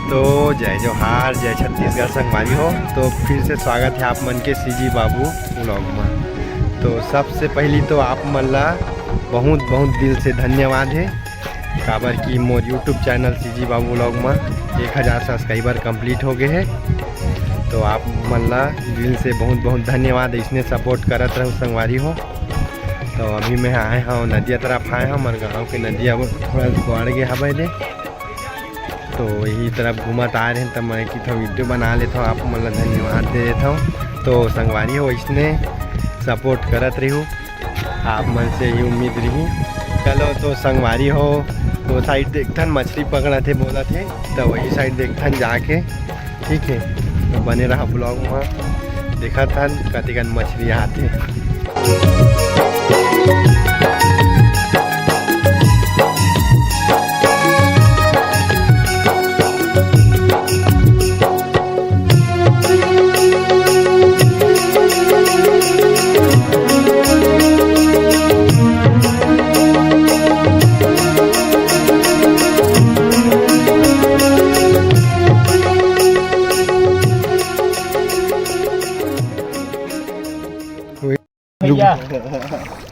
तो जय जोहार, जय छत्तीसगढ़ संगवारी हो। तो फिर से स्वागत है आप मन के सीजी बाबू व्लॉग में। तो सबसे पहली तो आप मन ला बहुत बहुत दिल से धन्यवाद है, काबर की मोर यूट्यूब चैनल सीजी बाबू व्लॉग में 1000 सब्सक्राइबर कंप्लीट हो गए हैं। तो आप मन ला दिल से बहुत बहुत धन्यवाद, इसने सपोर्ट करत रहूँ संगवारी हो। तो अभी मैं आए हाँ नदिया तरफ आए हाँ, हमारे गाँव के नदिया थोड़ा बढ़ गया हवा दे, तो यही तरफ घूमत आ रहे हैं। तब मैं कि वीडियो बना लेता हूँ, आप मतलब धन्यवाद दे देता हूँ। तो संगवारी हो इसने सपोर्ट करत रही हूँ, आप मन से ही उम्मीद रही। चलो तो संगवारी हो वो साइड देखथन मछली पकड़ा थे बोला थे, तो वही साइड देखथन जाके, ठीक है। तो बने रहा ब्लॉग में, देखा था कतिकन मछली आते।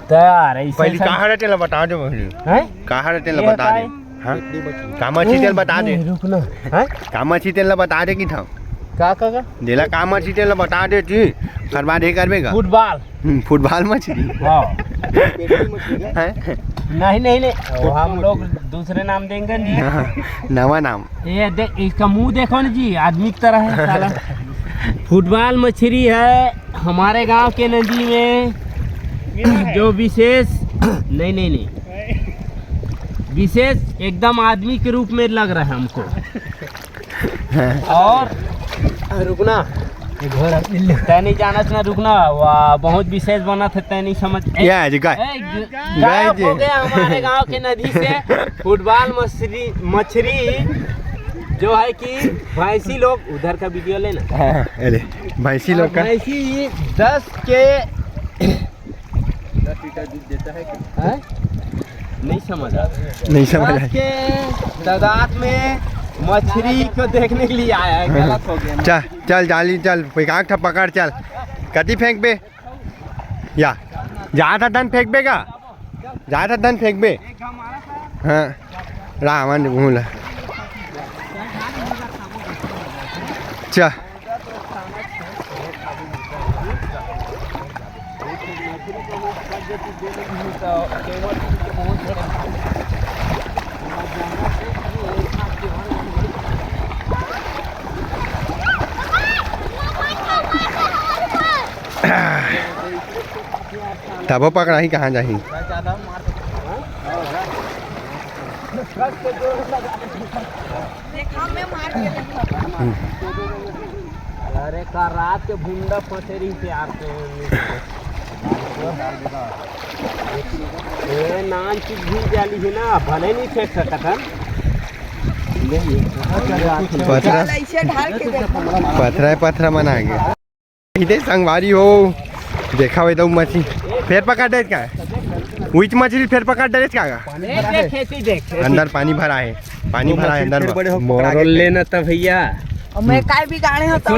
तैयार है पहले कहाँ रहते ला बता दो, कहाँ रहते ला बता दे। हाँ कामाची तेल बता दे, रुकना है कामाची तेल ला बता दे कि था का देला कामाची तेल ला बता दे थी खरबा दे करबे का फुटबॉल फुटबॉल मछली। हाँ हैं? नहीं वो हम लोग दूसरे नाम देंगे जी। नवा नाम ये देख, इसका मुंह देखो ना जी, आदमी की तरह है साला। फुटबॉल मछली है हमारे गांव के नदी में, जो विशेष नहीं विशेष एकदम आदमी के रूप में लग रहा है हमको। और रुकना तय नहीं जाना था, रुकना बहुत विशेष बना था, तय नहीं समझ गायब हो गया हमारे गांव के नदी से फुटबॉल मछली जो है कि भैंसी लोग उधर का वीडियो लेना। अरे भैंसी लोग का भैंसी 10 लीटर दूध देता है कि नहीं समझ के तादाद में मछली को देखने के लिए आया है। गलत हो गया। चल जाली चल पैकाक था पकड़, चल कति फेंक बे या जा था धन फेंक बे का, जा था धन फेंक बे। हाँ रावण भूल चल तब पकड़ा ही कहाँ जाही। अरे का रात के भुंडा पथरी से आते नान चीज भी जाली है ना, भले नहीं फेंक सकता पथरा मना गया इधर संगवारी हो। देखा हुआ तो मछली फिर पकड़ दे क्या, उच मछली फिर पकड़ दे क्या, अंदर पानी भरा है, पानी भरा है अंदर मोरल लेना था भैया। मैं काय भी गाने होता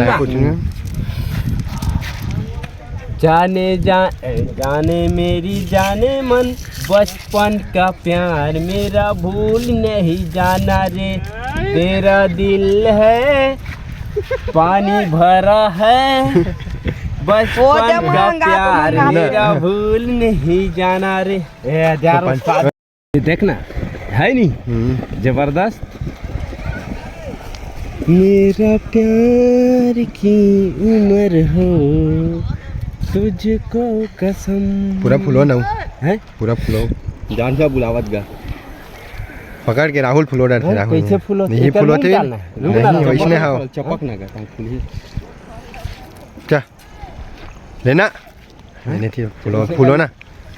जाने मेरी जाने मन बचपन का प्यार, मेरा भूल नहीं जाना रे, तेरा दिल है पानी भरा है, बचपन का प्यार मेरा भूल नहीं जाना रे। देखना है नहीं जबरदस्त। मेरा प्यार की उम्र हो तुझको कसम। पूरा फुलो ना है, पूरा फुलो जान का बुलावत गा पकड़ के राहुल फुलो डर राहुल कैसे फुलो नहीं फुलो थे नहीं वैसने हाँ चपक ना गा क्या लेना लेने थी फुलो फुलो ना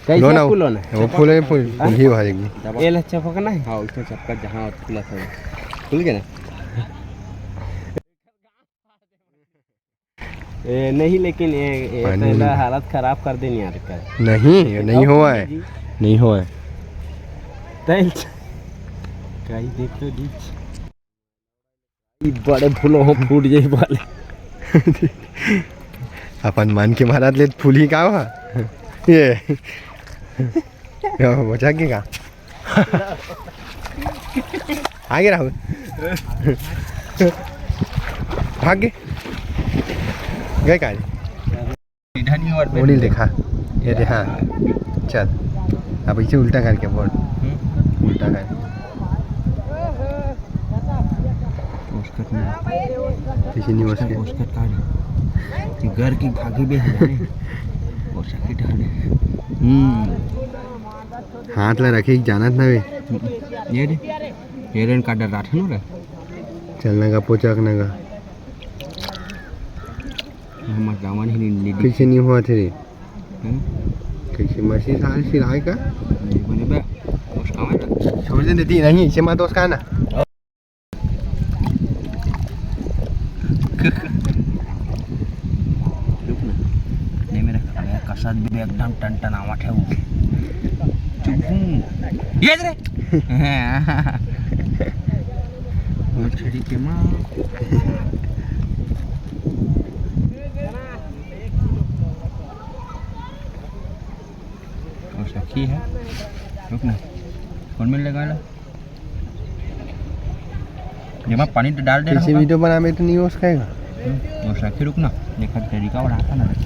कैसे फुलो ना वो फूल ही भागेगी। ये ले चपक ना है, हां उसका चपका जहां फुला था खुल गया ना। नहीं लेकिन ये तो हालत खराब कर देनी यार का नहीं हुआ है, नहीं हुआ है। कहीं देख तो बड़े फूलों हो फूट जाई वाले अपन मन के महाराज ले फूल ही का हुआ ये बचा के का आगे राहुल भाग गए का वो नहीं देखा ये दे हाँ चल अब इसे उल्टा करके बोल उल्टा कर किसी नहीं उसके घर की भागी भी है और सकिट है हाथ ला रखे जाना ना वे ये रे हेरन का डर रहा था ना चलने का पोचकने का हम जावन ही नहीं कैसे नहीं हुआ थे रे कैसे मसी साल सिराय का बने बे उसका है छोड़ दे देती नहीं इसे मत उसका ना नहीं मेरा कसद भी एकदम टन आवाज है वो चुप ये रे वो छड़ी के मां और सखी है रुक ना कौन मिल लगा ला ये मैं पानी तो डाल दे रहा हूं वीडियो बना में तो नहीं हो उसका और सखी रुक ना देखा तरीका बढ़ाता ना